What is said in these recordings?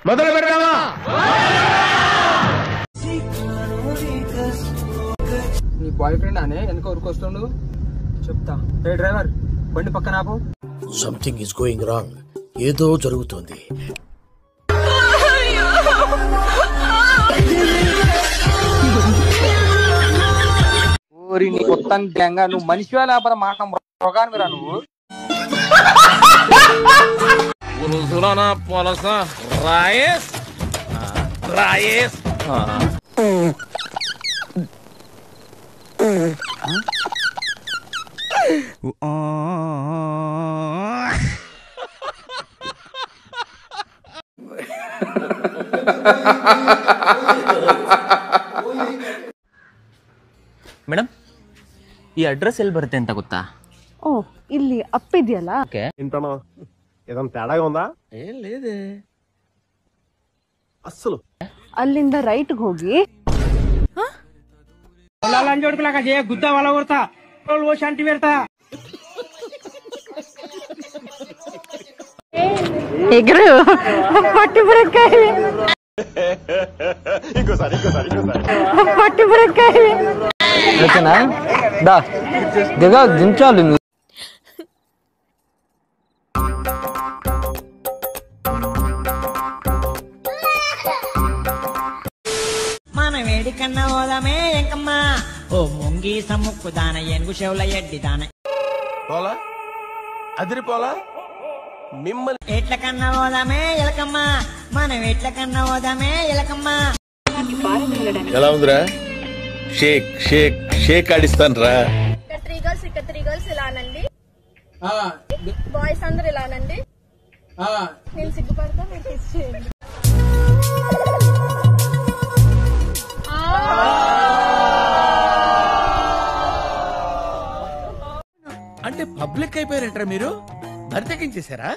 మొదలు పెడదామా? నీ బాయ్ ఫ్రెండ్ అనే వెనక ఊరికొస్తుండు చెప్తా. ఏ డ్రైవర్ బండి పక్కన ఆపు. Something is going wrong. ఏదో జరుగుతుంది. నీ మొత్తం గ్యాంగా నువ్వు మనిషివా లేకపోతే మాట మృగానివిరా నువ్వు. ಮೇಡಮ್ ಈ ಅಡ್ರೆಸ್ ಎಲ್ಲಿ ಬರುತ್ತೆ ಅಂತ ಗೊತ್ತಾ? ಓ ಇಲ್ಲಿ ಅಪ್ಪಿದೆಯಲ್ಲ. ఏంటనో ఏదైనా తేడాగా ఉందా? ಏನ್ లేదే. అస్సలు ಅಲ್ಲಿಂದ ರೈಟ್ಗೆ ಹೋಗಿ ಗುದ್ದ ಒಳ ಕೊಡ್ತಾ ಶಾಂತಿ ಬೇರ್ತಾ ಎಗರು ಪಟ್ಟಿ ಬರಕಾಯಿ పట్టి బురకాయ దిగా దించాలి. మన వేడికన్నా పోదామే ఎంకమ్మా ఓ ముంగి సమ్ముక్కు దాన ఏనుగు చెవుల ఎడ్డి దాన పోలా అదిరిపోలా మిమ్మల్ని ఎట్ల కన్నా పోదామే ఎలకమ్మా మనం ఎట్ల కన్నా పోదామే ఎలకమ్మా. ఎలా ఉందిరా? షేక్ షేక్ షేక్ ఆడిస్తాను రా. ఇక్కడ 3 గర్ల్స్ ఇలానండి, బాయ్స్ అందరు ఇలానండి. నేను సిగ్గుపడతా, మీరు కిస్ చేయండి. అంటే పబ్లిక్ అయిపోయారంటారా మీరు? బరితెగించేశారా?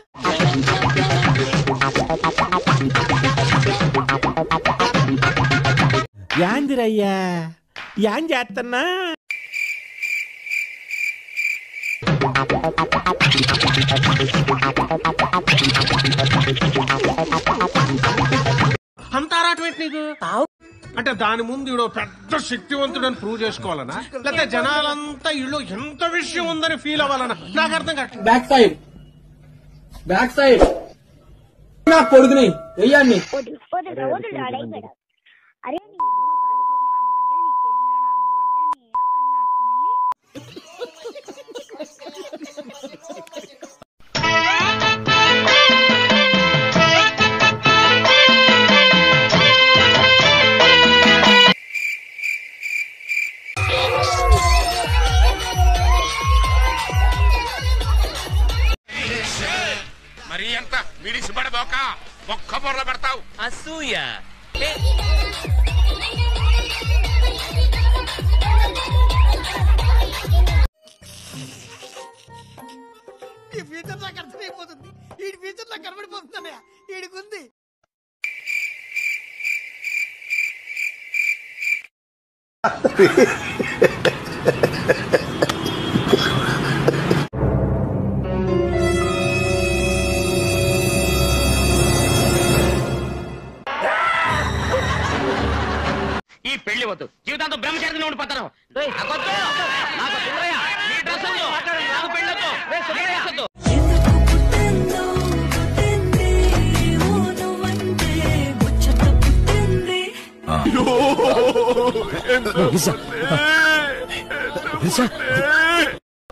యాందిరయ్యా యాన్ చేస్తున్నా. అంతారాటమేంటి నీకు? అంటే దాని ముందు ఈడో పెద్ద శక్తివంతుడని ప్రూవ్ చేసుకోవాలనా, లేకపోతే జనాలంతా ఇళ్ళు ఎంత విషయం ఉందని ఫీల్ అవ్వాలనా? నాకు అర్థం కాదు. బ్యాక్ సైడ్ నా కొడుకుని వెయ్యాన్ని. మరి ఎంత విడిసిపడబోక ఒక్క బొర్ర పెడతావు. అసూయ. ఈ ఫ్యూచర్ నాకు అర్థమైపోతుంది. ఈ ఫ్యూచర్ నాకు కనబడిపోతుందన్నయ్య. ఈడికుంది ఈ పెళ్లి వద్దు, జీవితాంతం బ్రహ్మచారిగా ఉండిపోతాను.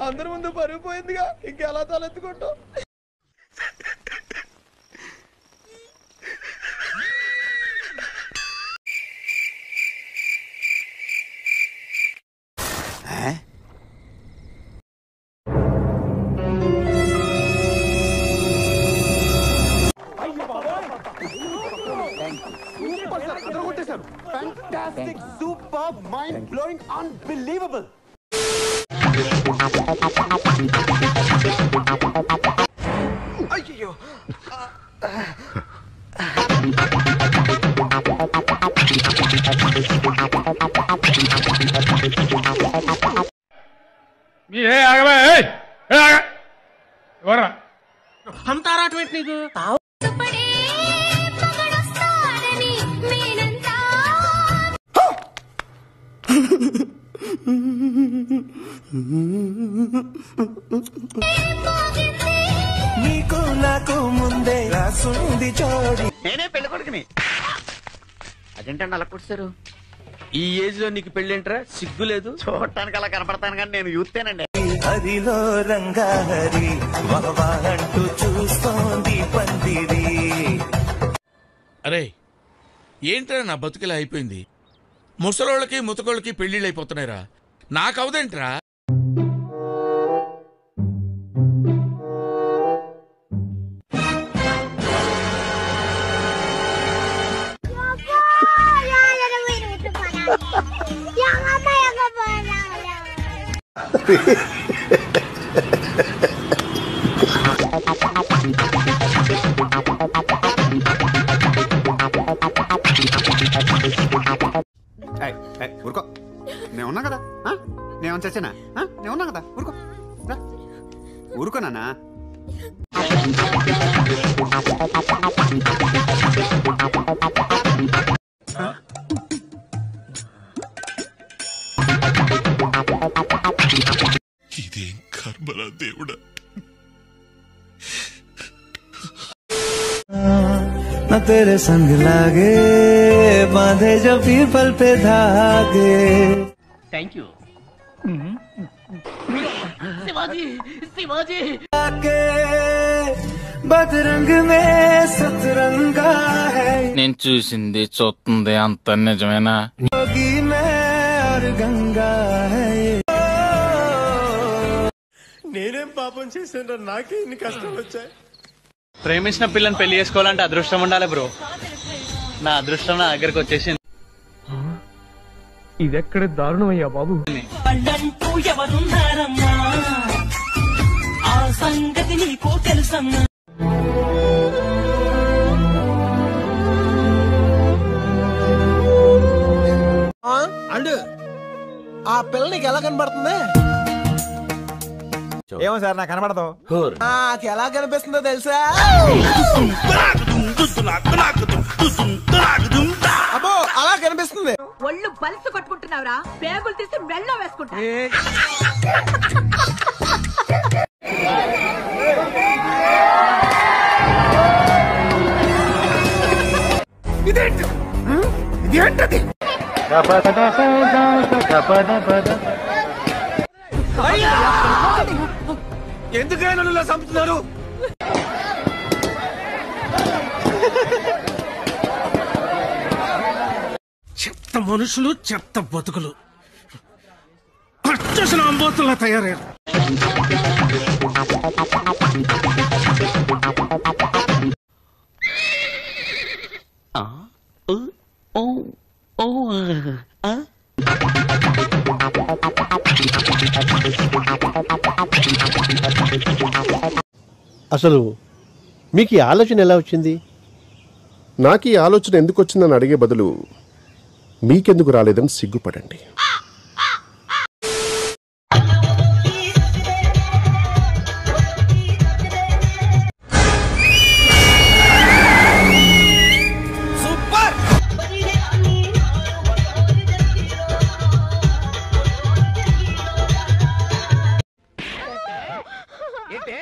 అందరి ముందు పరుగు పోయిందిగా, ఇంకెలా తలెత్తుకుంటావు? Fantastic, superb, mind-blowing, unbelievable. అయ్యో అంతారాటమేంటి నీకు? నీకు నాకు ముందే రాసుంది జోడి. నేనే పెళ్లి కొడుకుని. అదేంటండి అలా కొట్టారు? ఈ ఏజ్ లో నీకు పెళ్ళేంట్రా? సిగ్గు లేదు? చూడటానికి అలా కనపడతాను కానీ నేను యూత్తేనండి. హరిలో రంగా హరి వహవాలంటూ చూస్తోంది పందిరి. అరే ఏంట్రా నా బతుకిలా అయిపోయింది? ముసలోళ్ళకి ముతకోళ్ళకి పెళ్లిళ్ళు అయిపోతున్నాయిరా, నాకవదేంట్రా? ఊరుకో, నేను ఉన్నా కదా, నేను చచ్చానా? నేను ఉన్నా కదా, ఊరుకో ఊరుకో నాన్న. ఇదేం కర్మరా దేవుడా. न तेरे संग लागे बांधे जो पीपल पे धागे. Thank you Shivaji. శివాజీ बदरंग में सतरंगा है. నేను చూసింది చూస్తుంది అంత నిజమేనా? जोगी में और गंगा है. నేనేం పాపం చేశాను? నాకే ఇన్ని కష్టాలు వచ్చాయి. ప్రేమించిన పిల్లని పెళ్లి చేసుకోవాలంటే అదృష్టం ఉండాలి బ్రో. నా అదృష్టం నా దగ్గరకు వచ్చేసింది. ఇదెక్కడ దారుణమయ్యా బాబు. ఎవరున్నారమ్మా ఆ సంగతి నీకు తెలుసమ్మా. అండ్ ఆ పిల్ల నీకు ఎలా కనబడుతుంది? ఏమో సార్ నాకు కనబడదు. నాకు ఎలా కనిపిస్తుందో తెలుసా? అబ్బో అలా కనిపిస్తుంది. ఒళ్ళు బలిసి కొట్టుకుంటున్నావురా, పేగులు తీసి మెళ్ళో వేసుకుంటా. ఇదేంటది? ఎందుకైనా ఇలా చంపుతున్నారు? చెత్త మనుషులు, చెత్త బతుకులు పచ్చసిన అంబోతుల్లా తయారయ్యారు. అసలు మీకు ఈ ఆలోచన ఎలా వచ్చింది? నాకు ఈ ఆలోచన ఎందుకు వచ్చిందని అడిగే బదులు మీకెందుకు రాలేదని సిగ్గుపడండి. ఏంటే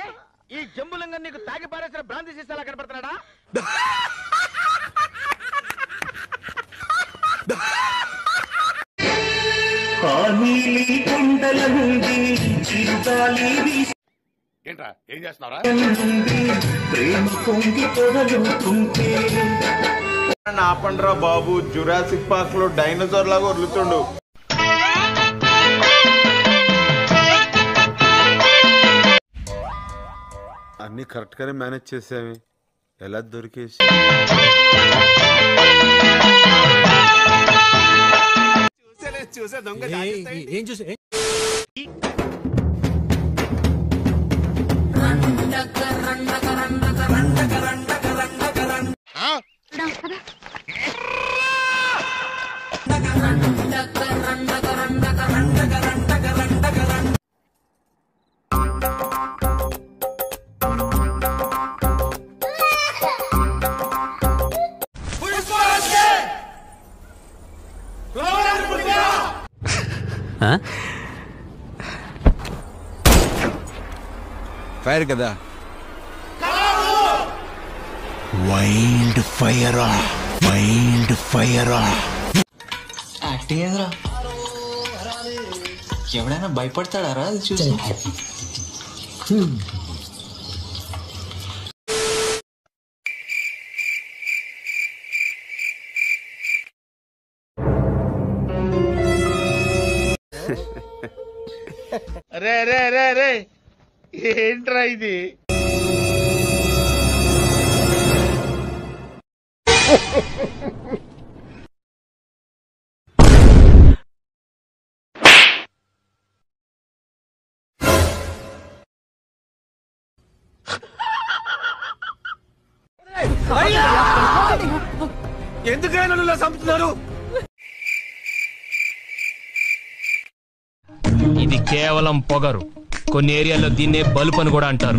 ఈ జంబులంగా నీకు తాగి పారేసిన బ్రాంతి సీసాలా కనపడుతున్నాడా? ఏంట్రా ఏం చేస్తున్నారా? ఆపండ్రా బాబు, జురాసిక్ పార్క్ లో డైనోసార్ లాగా వదులుతుండు. అన్ని కరెక్ట్ గానే మేనేజ్ చేసామే, ఎలా దొరికేసి చూసే దొంగ ఏం చూసి ఫైర్ కదా. వైల్డ్ ఫైరా, వైల్డ్ ఫైరా. యాక్టింగ్ ఏదిరా, ఎవడైనా భయపడతాడారా అది చూసి? రే రే రే రే ఏంట్రా ఇది? ఎందుకైనా నన్ను చంపుతున్నారు? ఇది కేవలం పొగరు. కొన్ని ఏరియాల్లో దీన్నే బల్బ్ అని కూడా అంటారు.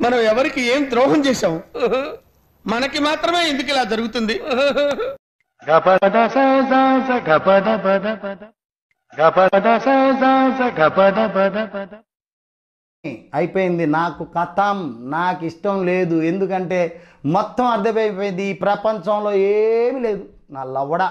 మనం ఎవరికి ఏం ద్రోహం చేశాం? మనకి మాత్రమే ఎందుకు ఇలా జరుగుతుంది? అయిపోయింది, నాకు కథం, నాకు ఇష్టం లేదు. ఎందుకంటే మొత్తం అర్థమైపోయింది, ఈ ప్రపంచంలో ఏమీ లేదు. నా లవ్వడా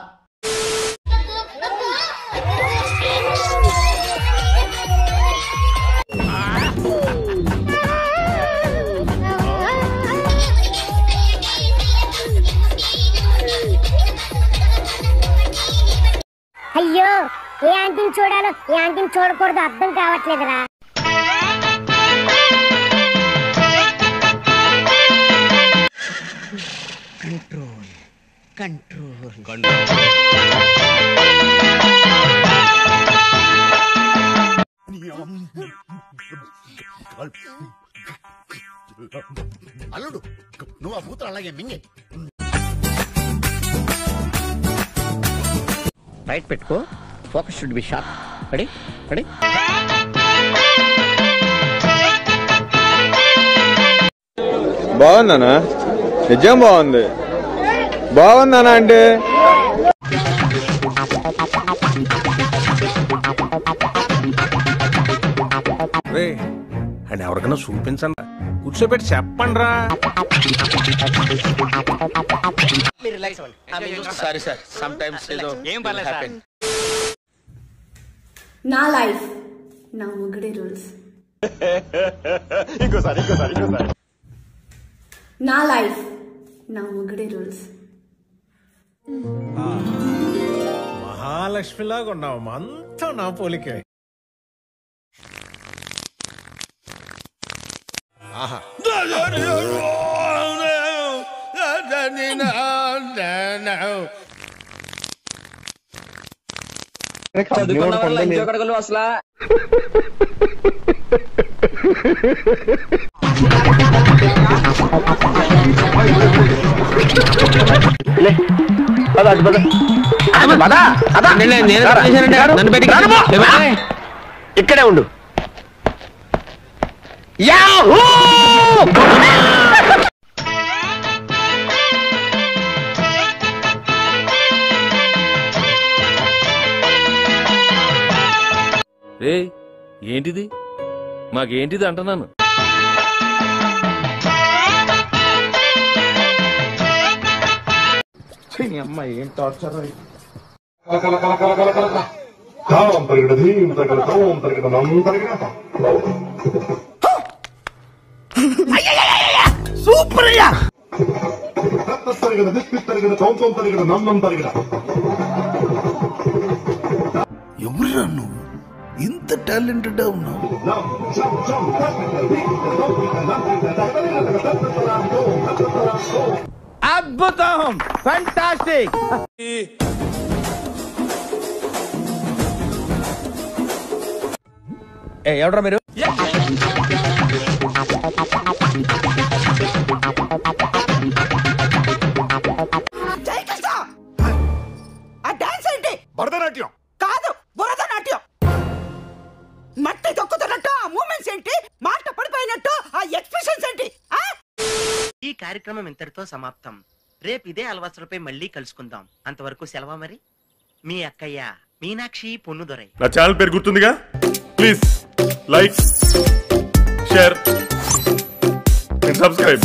అయ్యో, ఏ ఆంటీని చూడాలో ఏ ఆంటీని చూడకూడదు అర్థం కావట్లేదురా. కంట్రోల్ కంట్రోల్ అల్లుడు, నువ్వు ఆ కూతురు అలాగే మింగే. రైట్ పెట్టుకో. Focus should be sharp. Ready ready. బాగుందనా? నిజం బాగుంది. బాగుందనా అంటే అని ఎవరికైనా చూపించండి, కూర్చోబెట్టి చెప్పండి రా. సారీ సార్, సమ్ టైమ్స్ ఏం పర్లేదు. నా లైఫ్ నా మొగుడే రూల్స్. ఇంకోసారి. నా లైఫ్ నా మొగుడే రూల్స్. మహాలక్ష్మిలాగా ఉన్నావు, అంతా నా పోలికే. ఆహా, అసలు ఇక్కడే ఉండు. రే ఏంటిది? మాకేంటిది అంటున్నాను. అమ్మాయి ఏం టార్చర్. సూపర్ అయ్యా. ఎవరురా నువ్వు? ఇంత టాలెంటెడ్ ఉన్నావు. అద్భుతం, ఫంటాస్టిక్. ఎవడ్రా మీరు? భరతనాట్యం కాదు, భరతనాట్యం. మట్టి తొక్కుతున్నట్టు ఆ మూమెంట్స్ ఏంటి, మాట పడిపోయినట్టు ఆ ఎక్స్ప్రెషన్స్ ఏంటి? ఈ కార్యక్రమం ఇంతటితో సమాప్తం. రేపు ఇదే అలవాసులపై మళ్ళీ కలుసుకుందాం. అంతవరకు సెలవా మరి. మీ అక్కయ్య మీనాక్షి పొన్నుదొరై. నా ఛానల్ పేరు గుర్తుందిగా, please like share and subscribe.